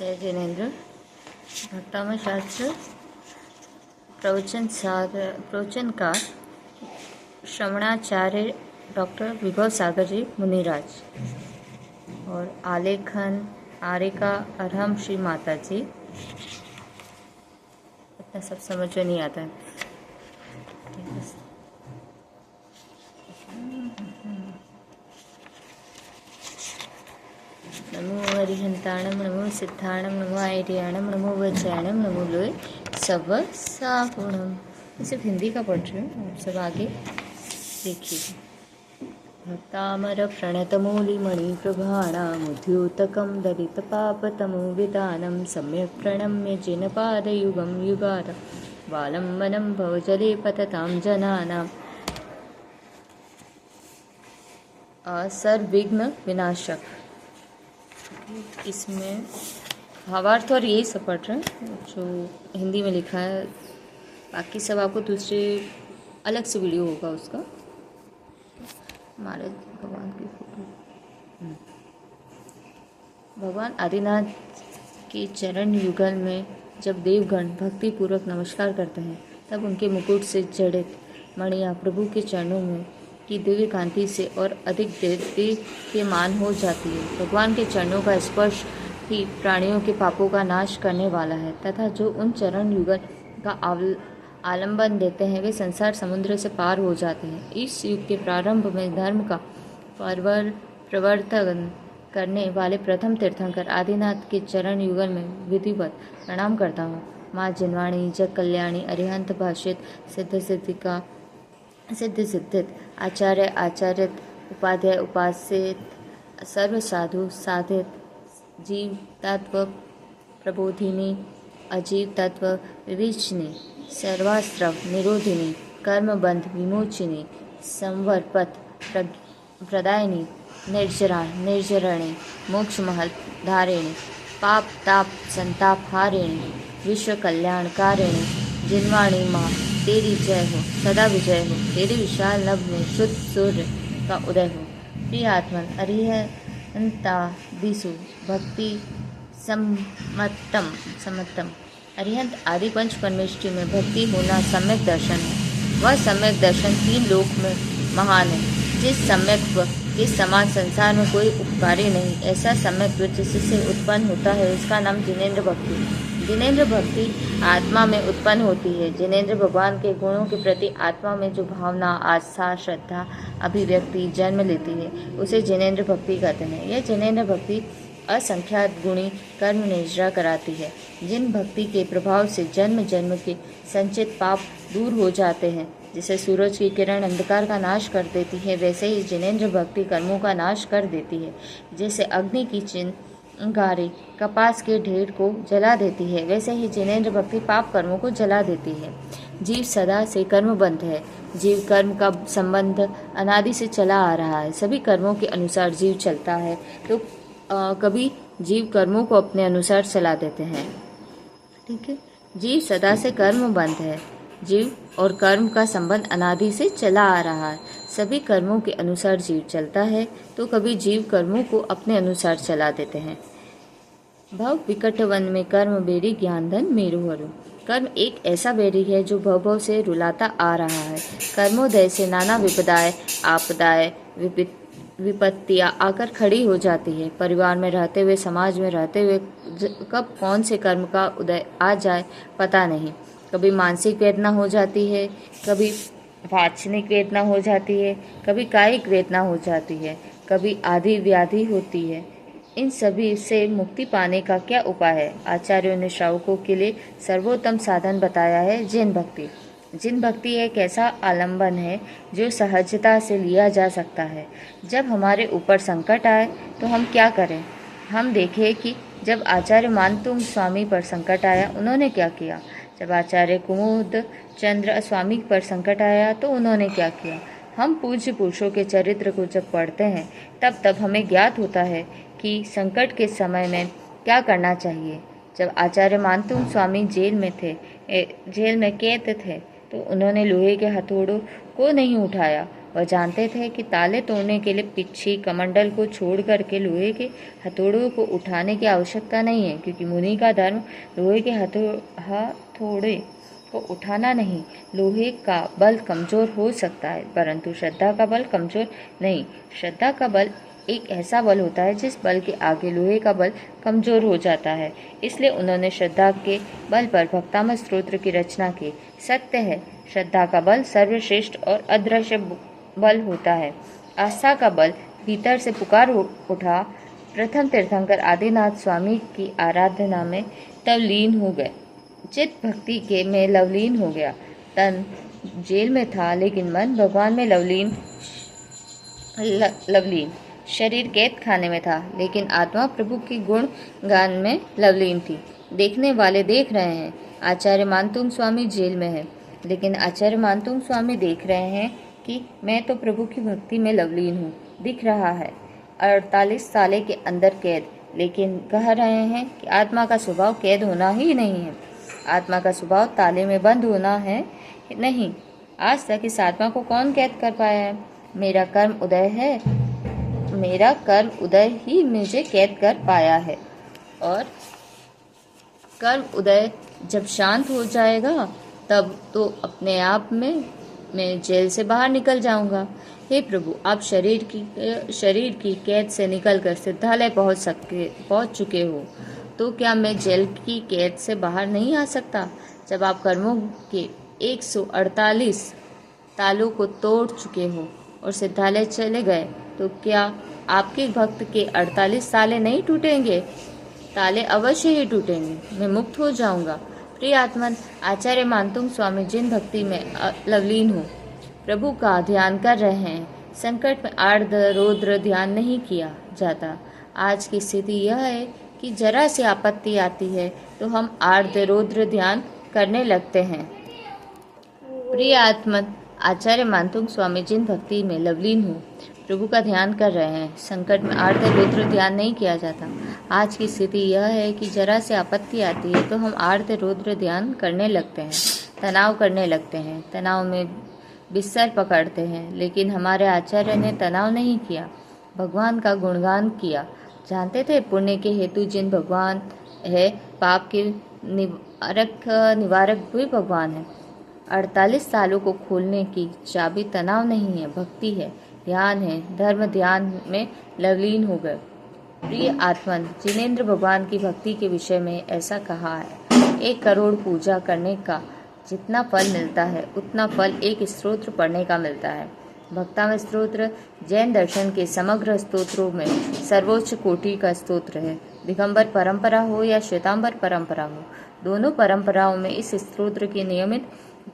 जय जिनेन्द्र। भक्तामृत शास्त्र प्रवचनकार श्रवणाचार्य डॉक्टर विभव सागर जी मुनिराज और आलेखन आरेका अरहम श्री माता जी। इतना सब समझ में नहीं आता है। नमो हरिहंताणम, नमो सिद्धाणम, नमो आयरियाणम, नमो वज्राणम, नमो लोय सब सागुणम। मैं सिर्फ हिंदी का पढ़ रही हूँ, आप सब आगे देखिए। भक्तामर प्रणतमूलिमणि प्रभाणामुद्योतकं दलितपापतमो विधानं सम्यक् प्रणम्य जिनपादयुगं युगाद वालम्बनं भवजले पततां जनानां सर्वविघ्न विनाशक। इसमें भावार्थ और यही सब पढ़ रहे हैं जो हिंदी में लिखा है। बाकी सब आपको दूसरे अलग से वीडियो होगा उसका। हमारे भगवान की फोटो, भगवान आदिनाथ के चरण युगल में जब देवगण भक्ति पूर्वक नमस्कार करते हैं तब उनके मुकुट से जड़ित मणियाँ प्रभु के चरणों में की दिव्य कांति से और अधिक दीप्तिमान हो जाती है। भगवान के चरणों का स्पर्श ही प्राणियों के पापों का नाश करने वाला है तथा जो उन चरण युगल का आलंबन देते हैं वे संसार समुद्र से पार हो जाते हैं। इस युग के प्रारंभ में धर्म का प्रवर्तन करने वाले प्रथम तीर्थंकर आदिनाथ के चरण युगल में विधिवत प्रणाम करता हूँ। माँ जिनवाणी, जग कल्याणी, अरिहंत भाषित, सिद्ध सिद्धित, आचार्य आचार्यत, उपाध्याय उपासित, सर्व साधु साधित, जीव तत्व प्रबोधिनी, अजीव तत्व विवेचनी, सर्वास्त्रव निरोधिनी, कर्मबंध विमोचिनी, संवरपथ प्रदायिनी, निर्जरणी, मोक्ष महल धारिणी, पाप ताप संताप हारिणी, विश्व कल्याणकारिणी, जिनवाणी माँ तेरी जय हो, सदा विजय हो, तेरे विशाल नभ में शुद्ध सूर्य का उदय हो। प्रिय आत्मन अरिहंता दिसु भक्ति सम्मतम। अरिहंत आदि पंच परमेष्टि में भक्ति होना सम्यक दर्शन है। वह सम्यक दर्शन 3 लोक में महान है। जिस सम्यक के समान संसार में कोई उपकारी नहीं, ऐसा सम्यक जिससे उत्पन्न होता है उसका नाम जिनेन्द्र भक्ति है। जिनेन्द्र भक्ति आत्मा में उत्पन्न होती है। जिनेन्द्र भगवान के गुणों के प्रति आत्मा में जो भावना, आस्था, श्रद्धा, अभिव्यक्ति जन्म लेती है उसे जिनेन्द्र भक्ति कहते हैं। यह जिनेन्द्र भक्ति असंख्यात गुणी कर्म निजरा कराती है। जिन भक्ति के प्रभाव से जन्म जन्म के संचित पाप दूर हो जाते हैं, जैसे सूरज की किरण अंधकार का नाश कर देती है, वैसे ही जिनेन्द्र भक्ति कर्मों का नाश कर देती है। जैसे अग्नि की चिंगारी कपास के ढेर को जला देती है, वैसे ही जिनेन्द्र भक्ति पाप कर्मों को जला देती है। जीव सदा से कर्मबंध है। जीव कर्म का संबंध अनादि से चला आ रहा है। सभी कर्मों के अनुसार जीव चलता है तो कभी जीव कर्मों को अपने अनुसार चला देते हैं। ठीक है, जीव सदा से कर्मबंध है। जीव और कर्म का संबंध अनादि से चला आ रहा है। सभी कर्मों के अनुसार जीव चलता है तो कभी जीव कर्मों को अपने अनुसार चला देते हैं। भव विकट वन में कर्म बेरी ज्ञान धन मेरु हरु। कर्म एक ऐसा बेरी है जो भव से रुलाता आ रहा है। कर्मोदय से नाना विपदाएं, आपदाएं, विपत्तियां आकर खड़ी हो जाती है। परिवार में रहते हुए, समाज में रहते हुए कब कौन से कर्म का उदय आ जाए पता नहीं। कभी मानसिक वेदना हो जाती है, कभी वाचनिक वेदना हो जाती है, कभी कायिक वेदना हो जाती है, कभी आदि व्याधि होती है। इन सभी से मुक्ति पाने का क्या उपाय है? आचार्यों ने श्रावकों के लिए सर्वोत्तम साधन बताया है जिन भक्ति। जिन भक्ति एक ऐसा आलंबन है जो सहजता से लिया जा सकता है। जब हमारे ऊपर संकट आए तो हम क्या करें? हम देखें कि जब आचार्य मानतुंग स्वामी पर संकट आया उन्होंने क्या किया। जब आचार्य कुमुद चंद्र स्वामी पर संकट आया तो उन्होंने क्या किया। हम पूज्य पुरुषों के चरित्र को जब पढ़ते हैं तब हमें ज्ञात होता है कि संकट के समय में क्या करना चाहिए। जब आचार्य मानतुंग स्वामी जेल में कैद थे तो उन्होंने लोहे के हथौड़ों को नहीं उठाया, वह जानते थे कि ताले तोड़ने के लिए पिच्छी कमंडल को छोड़ करके लोहे के हथौड़ों को उठाने की आवश्यकता नहीं है, क्योंकि मुनि का धर्म लोहे के हथौड़े को उठाना नहीं। लोहे का बल कमजोर हो सकता है, परंतु श्रद्धा का बल कमजोर नहीं। श्रद्धा का बल एक ऐसा बल होता है जिस बल के आगे लोहे का बल कमजोर हो जाता है। इसलिए उन्होंने श्रद्धा के बल पर भक्तामृत स्तोत्र की रचना की। सत्य है, श्रद्धा का बल सर्वश्रेष्ठ और अदृश्य बल होता है। आस्था का बल भीतर से पुकार उठा। प्रथम तीर्थंकर आदिनाथ स्वामी की आराधना में तल्लीन हो गए। चित्त भक्ति के में लवलीन हो गया। तन जेल में था, लेकिन मन भगवान में लवलीन। शरीर कैद खाने में था, लेकिन आत्मा प्रभु की गुण गान में लवलीन थी। देखने वाले देख रहे हैं, आचार्य मानतुंग स्वामी जेल में है, लेकिन आचार्य मानतुंग स्वामी देख रहे हैं कि मैं तो प्रभु की भक्ति में लवलीन हूँ। दिख रहा है 48 साले के अंदर कैद, लेकिन कह रहे हैं कि आत्मा का स्वभाव कैद होना ही नहीं है। आत्मा का स्वभाव ताले में बंद होना है नहीं। आज तक इस आत्मा को कौन कैद कर पाया है? मेरा कर्म उदय ही मुझे कैद कर पाया है, और कर्म उदय जब शांत हो जाएगा तब तो अपने आप में मैं जेल से बाहर निकल जाऊंगा। हे प्रभु, आप शरीर की कैद से निकलकर सिद्धालय पहुंच चुके हो, तो क्या मैं जेल की कैद से बाहर नहीं आ सकता? जब आप कर्मों के 148 तालों को तोड़ चुके हो और सिद्धालय चले गए, तो क्या आपके भक्त के 48 ताले नहीं टूटेंगे? ताले अवश्य ही टूटेंगे। मैं मुक्त हो जाऊंगा। प्रिय आत्मन, आचार्य मानतुंग स्वामी जिन भक्ति में लवलीन हो, प्रभु का ध्यान कर रहे हैं। संकट में आर्द्र रौद्र ध्यान नहीं किया जाता। आज की स्थिति यह है कि जरा सी आपत्ति आती है तो हम आर्द्र रौद्र ध्यान करने लगते हैं। प्रिय आत्मन, आचार्य मानतुंग स्वामी जिन भक्ति में लवलीन हो, प्रभु का ध्यान कर रहे हैं। संकट में आर्द्र रौद्र ध्यान नहीं किया जाता। आज की स्थिति यह है कि जरा से आपत्ति आती है तो हम आर्द्र रौद्र ध्यान करने लगते हैं, तनाव करने लगते हैं, तनाव में बिस्तर पकड़ते हैं। लेकिन हमारे आचार्य ने तनाव नहीं किया, भगवान का गुणगान किया। जानते थे पुण्य के हेतु जिन भगवान है, पाप के निवारक भी भगवान है। 48 सालों को खोलने की चाबी तनाव नहीं है, भक्ति है, ध्यान है। धर्म ध्यान में लवलीन हो गए। प्रिय आत्मन, जिनेंद्र भगवान की भक्ति के विषय में ऐसा कहा है, 1 करोड़ पूजा करने का जितना फल मिलता है उतना फल एक स्तोत्र पढ़ने का मिलता है। भक्तामृत स्तोत्र जैन दर्शन के समग्र स्तोत्रों में सर्वोच्च कोटि का स्तोत्र है। दिगंबर परंपरा हो या श्वेतांबर परंपरा हो, दोनों परंपराओं में इस स्तोत्र की नियमित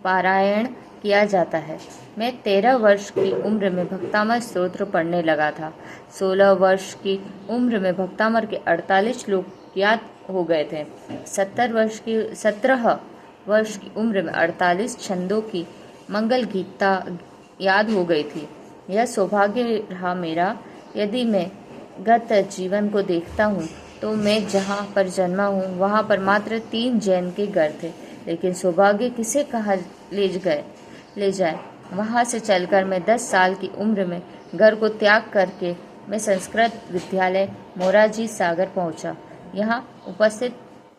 पारायण किया जाता है। मैं 13 वर्ष की उम्र में भक्तामृत स्तोत्र पढ़ने लगा था। 16 वर्ष की उम्र में भक्तामृत के 48 श्लोक याद हो गए थे। 17 वर्ष की उम्र में 48 छंदों की मंगल गीता याद हो गई थी। यह सौभाग्य रहा मेरा। यदि मैं गत जीवन को देखता हूँ तो मैं जहाँ पर जन्मा हूँ वहाँ पर मात्र 3 जैन के घर थे, लेकिन सौभाग्य किसे कहा ले जाए। वहाँ से चलकर मैं 10 साल की उम्र में घर को त्याग करके मैं संस्कृत विद्यालय मोरारजी सागर पहुँचा। यहाँ उपस्थित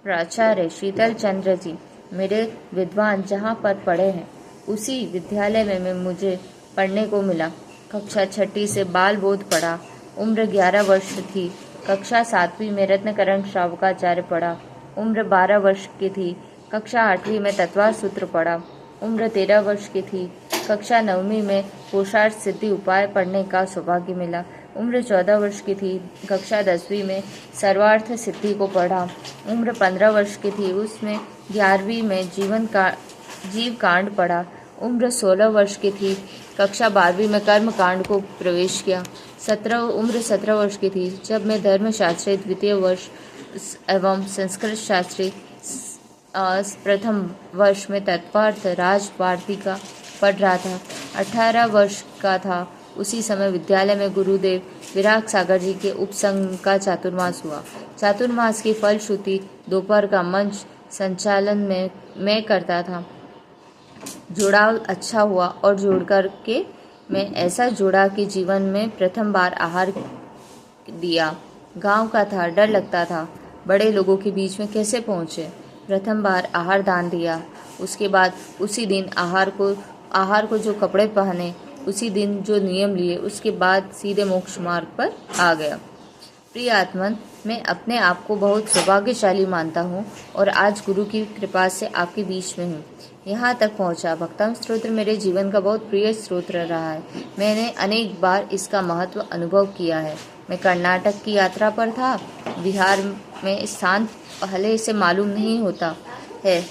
प्राचार्य शीतल चंद्र जी मेरे विद्वान जहाँ पर पढ़े हैं, उसी विद्यालय में मुझे पढ़ने को मिला। कक्षा 6 से बाल बोध पढ़ा। उम्र 11 वर्ष थी। कक्षा 7वीं में रत्नकरण श्रावकाचार्य पढ़ा। उम्र 12 वर्ष की थी। कक्षा 8वीं में तत्वार सूत्र पढ़ा। उम्र 13 वर्ष की थी। कक्षा 9वीं में पुरुषार्थ सिद्धि उपाय पढ़ने का सौभाग्य मिला। उम्र 14 वर्ष की थी। कक्षा 10वीं में सर्वार्थ सिद्धि को पढ़ा। उम्र 15 वर्ष की थी, उसमें 11वीं में जीव कांड पढ़ा। उम्र 16 वर्ष की थी। कक्षा 12वीं में कर्म कांड को प्रवेश किया। उम्र 17 वर्ष की थी जब मैं धर्मशास्त्री द्वितीय वर्ष एवं संस्कृत शास्त्री प्रथम वर्ष में तत्पार्थ राजवार्तिका पढ़ रहा था। 18 वर्ष का था उसी समय विद्यालय में गुरुदेव विराग सागर जी के उपसंग का चातुर्मास हुआ। चातुर्मास की फलश्रुति दोपहर का मंच संचालन में मैं करता था। जुड़ाव अच्छा हुआ और जोड़ कर के में ऐसा जुड़ा कि जीवन में प्रथम बार आहार दिया। गांव का था, डर लगता था बड़े लोगों के बीच में कैसे पहुँचे। प्रथम बार आहार दान दिया, उसके बाद उसी दिन आहार को जो कपड़े पहने, उसी दिन जो नियम लिए, उसके बाद सीधे मोक्ष मार्ग पर आ गया। प्रिय आत्मन, मैं अपने आप को बहुत सौभाग्यशाली मानता हूँ और आज गुरु की कृपा से आपके बीच में हूँ। यहाँ तक पहुँचा। भक्तम स्तोत्र मेरे जीवन का बहुत प्रिय स्तोत्र रहा है। मैंने अनेक बार इसका महत्व अनुभव किया है। मैं कर्नाटक की यात्रा पर था। बिहार में स्थान पहले से मालूम नहीं होता है,